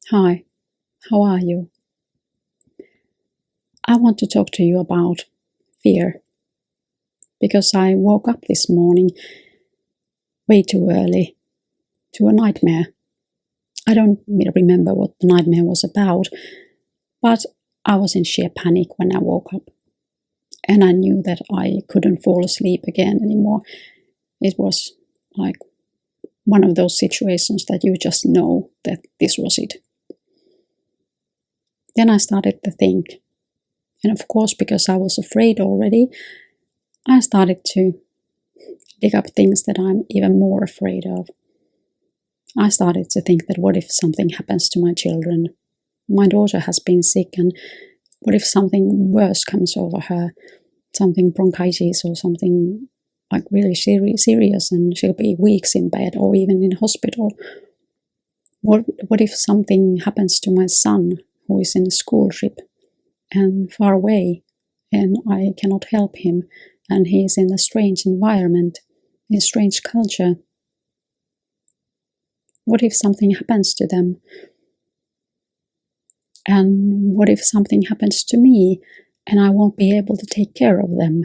Hi, how are you? I want to talk to you about fear because I woke up this morning way too early to a nightmare. I don't remember what the nightmare was about, but I was in sheer panic when I woke up and I knew that I couldn't fall asleep again anymore. It was like one of those situations that you just know that this was it. Then I started to think, and of course, because I was afraid already, I started to dig up things that I'm even more afraid of. I started to think that what if something happens to my children? My daughter has been sick, and what if something worse comes over her? Something bronchitis or something like really serious, and she'll be weeks in bed or even in hospital. What if something happens to my son who is in a school trip and far away, and I cannot help him, and he is in a strange environment, in a strange culture? What if something happens to them? And what if something happens to me and I won't be able to take care of them?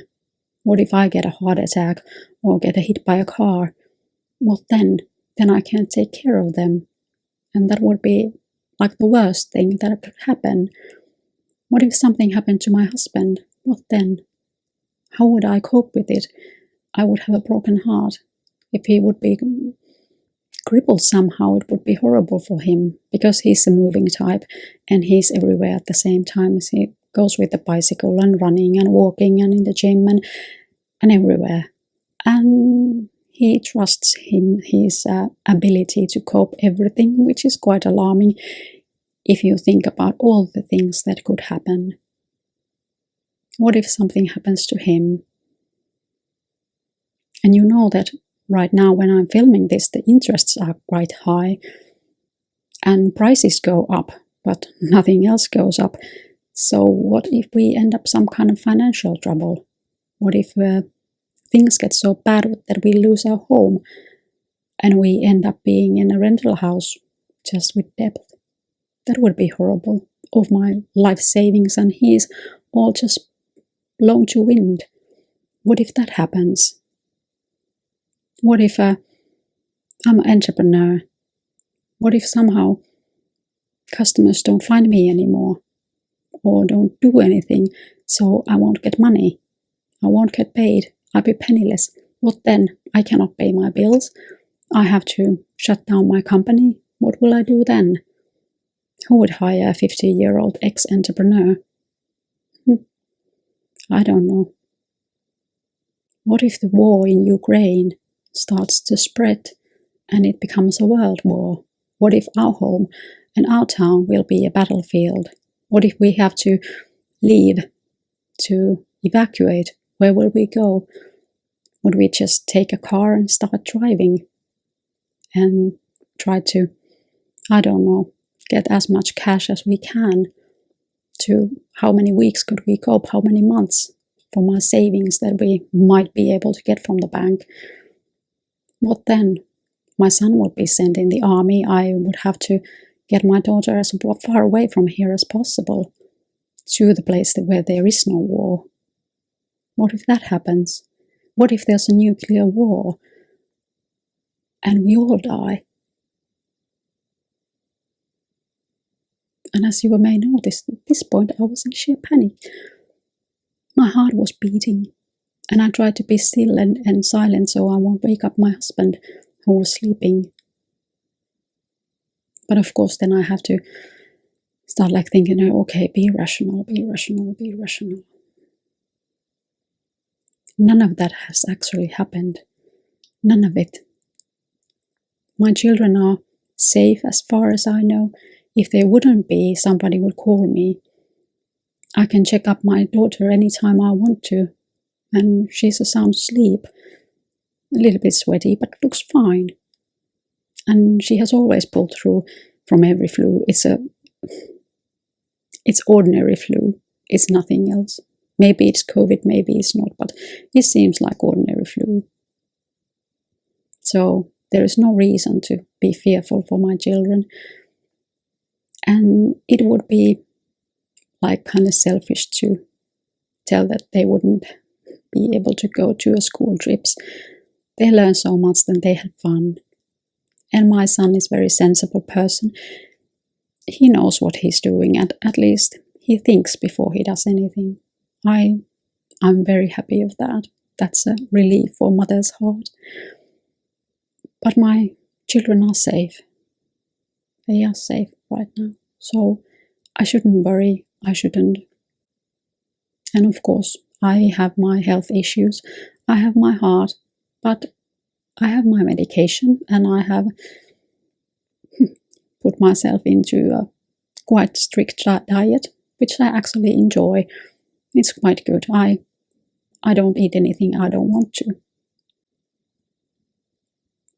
What if I get a heart attack or get hit by a car? What then? Then I can't take care of them. And that would be like the worst thing that could happen. What if something happened to my husband? What then? How would I cope with it? I would have a broken heart. If he would be crippled somehow, it would be horrible for him because he's a moving type and he's everywhere at the same time. As he goes with the bicycle and running and walking and in the gym and everywhere. And he trusts his ability to cope everything, which is quite alarming if you think about all the things that could happen. What if something happens to him? And you know that right now when I'm filming this, the interests are quite high and prices go up, but nothing else goes up. So what if we end up some kind of financial trouble? What if things get so bad that we lose our home and we end up being in a rental house just with debt? That would be horrible. Of my life savings and his all just blown to wind. What if that happens? What if I'm an entrepreneur? What if somehow customers don't find me anymore or don't do anything, so I won't get money? I won't get paid. I'll be penniless. What then? I cannot pay my bills. I have to shut down my company. What will I do then? Who would hire a 50-year-old ex-entrepreneur? I don't know. What if the war in Ukraine starts to spread and it becomes a world war? What if our home and our town will be a battlefield? What if we have to leave, to evacuate? Where will we go? Would we just take a car and start driving and try to, I don't know, get as much cash as we can? To how many weeks could we cope? How many months from our savings that we might be able to get from the bank? What then? My son would be sent in the army. I would have to get my daughter as far away from here as possible to the place where there is no war. What if that happens? What if there's a nuclear war and we all die? And as you may notice, at this point I was in sheer panic. My heart was beating, and I tried to be still and silent so I won't wake up my husband who was sleeping. But of course then I have to start thinking, okay, be rational, be rational, be rational. None of that has actually happened. None of it. My children are safe as far as I know. If they wouldn't be, somebody would call me. I can check up my daughter anytime I want to, and she's a sound asleep. A little bit sweaty, but looks fine. And she has always pulled through from every flu. It's ordinary flu. It's nothing else. Maybe it's COVID, maybe it's not, but it seems like ordinary flu. So there is no reason to be fearful for my children. And it would be like kind of selfish to tell that they wouldn't be able to go to a school trips. They learn so much, then they have fun. And my son is a very sensible person. He knows what he's doing, and at least he thinks before he does anything. I'm very happy of that. That's a relief for mother's heart. But my children are safe. They are safe right now. So I shouldn't worry. I shouldn't. And of course, I have my health issues. I have my heart. But I have my medication, and I have put myself into a quite strict diet, which I actually enjoy. It's quite good. I don't eat anything I don't want to.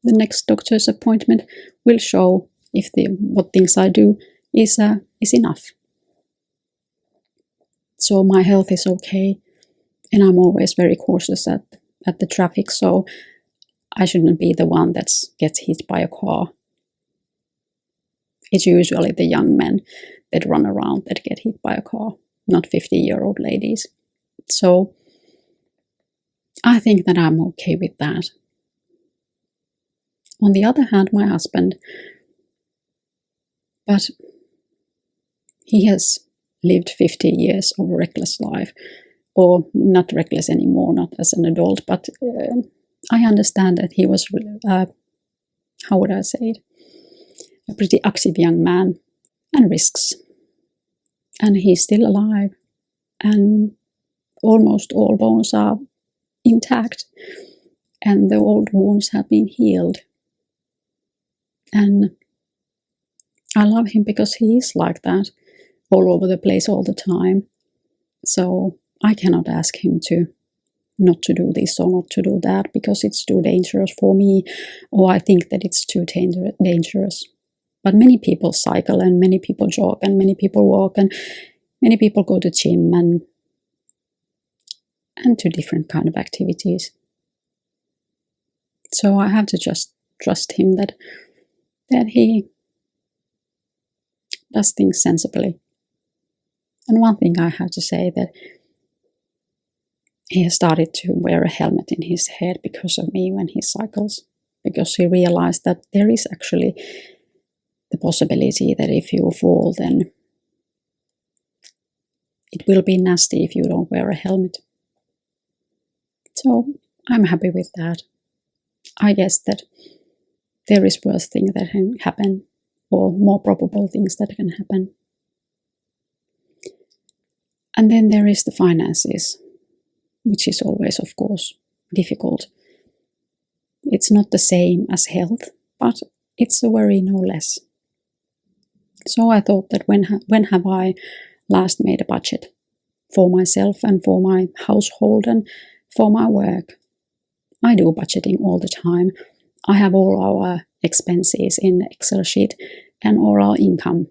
The next doctor's appointment will show if what things I do is enough. So my health is okay, and I'm always very cautious at the traffic, so I shouldn't be the one that gets hit by a car. It's usually the young men that run around that get hit by a car, not 50-year-old ladies. So I think that I'm okay with that. On the other hand, my husband, but he has lived 50 years of a reckless life, or not reckless anymore, not as an adult, but I understand that he was, how would I say it, a pretty active young man, and risks. And he's still alive, and almost all bones are intact, and the old wounds have been healed. And I love him because he is like that, all over the place all the time. So I cannot ask him to not to do this or not to do that because it's too dangerous for me, or I think that it's too dangerous. But many people cycle, and many people jog, and many people walk, and many people go to gym and to different kind of activities. So I have to just trust him that he does things sensibly. And one thing I have to say, that he has started to wear a helmet in his head because of me when he cycles, because he realized that there is actually the possibility that if you fall, then it will be nasty if you don't wear a helmet. So I'm happy with that. I guess that there is worse things that can happen, or more probable things that can happen. And then there is the finances, which is always, of course, difficult. It's not the same as health, but it's a worry no less. So I thought that when have I last made a budget for myself and for my household and for my work? I do budgeting all the time. I have all our expenses in Excel sheet and all our income.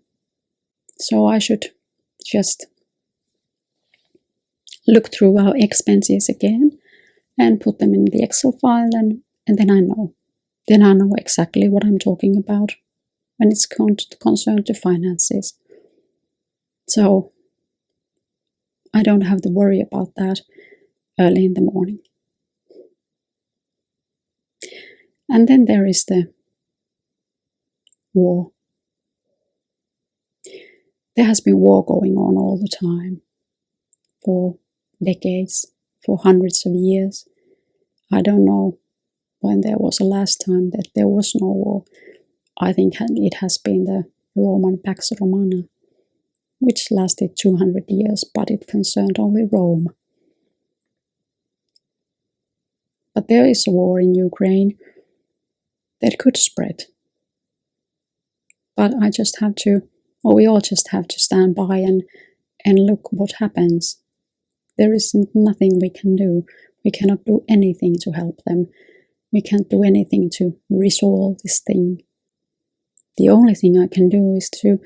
So I should just look through our expenses again and put them in the Excel file, and then I know. Then I know exactly what I'm talking about when it's concerned to finances. So I don't have to worry about that early in the morning. And then there is the war. There has been war going on all the time, for decades, for hundreds of years. I don't know when there was the last time that there was no war. I think it has been the Roman Pax Romana, which lasted 200 years, but it concerned only Rome. But there is a war in Ukraine that could spread. But I just have to, or we all just have to stand by and look what happens. There isn't nothing we can do. We cannot do anything to help them. We can't do anything to resolve this thing. The only thing I can do is to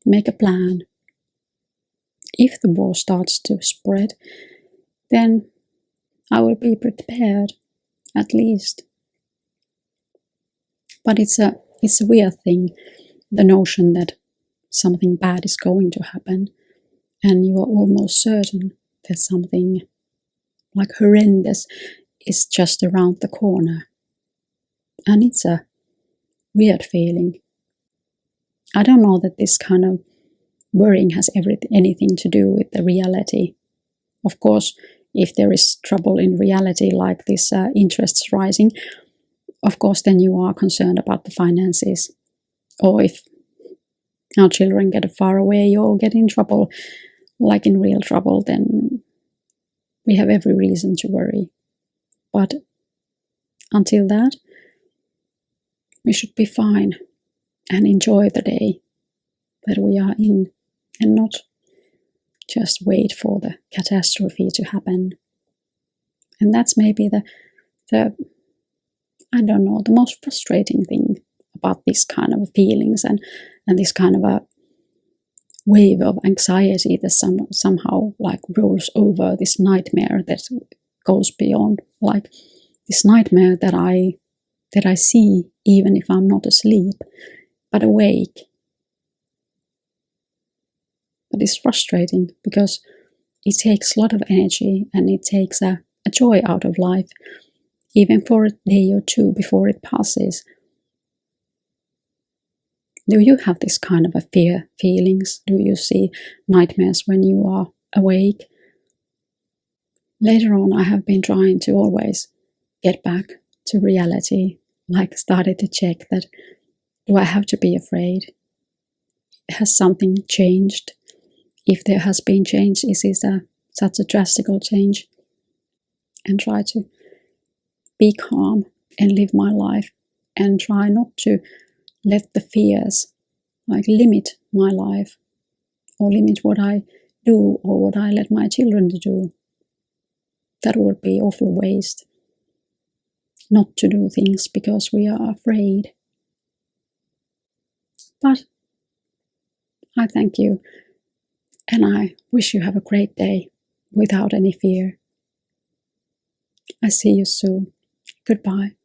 make a plan. If the war starts to spread, then I will be prepared, at least. But it's a weird thing the notion that something bad is going to happen, and you are almost certain that something like horrendous is just around the corner. And it's a weird feeling. I don't know that this kind of worrying has anything to do with the reality. Of course, if there is trouble in reality, like this interests rising, of course then you are concerned about the finances. Or if our children get far away or get in trouble, like in real trouble, then we have every reason to worry. But until that, we should be fine and enjoy the day that we are in, and not just wait for the catastrophe to happen. And that's maybe the I don't know, the most frustrating thing about this kind of feelings and this kind of a wave of anxiety that somehow like rolls over this nightmare that goes beyond, like this nightmare that I see even if I'm not asleep but awake. But it's frustrating because it takes a lot of energy, and it takes a joy out of life, even for a day or two before it passes. Do you have this kind of a fear feelings? Do you see nightmares when you are awake? Later on, I have been trying to always get back to reality, like started to check that, do I have to be afraid? Has something changed? If there has been change, is it such a drastic change? And try to be calm and live my life, and try not to let the fears like limit my life, or limit what I do or what I let my children do. That would be awful waste. Not to do things because we are afraid. But I thank you, and I wish you have a great day without any fear. I see you soon. Goodbye.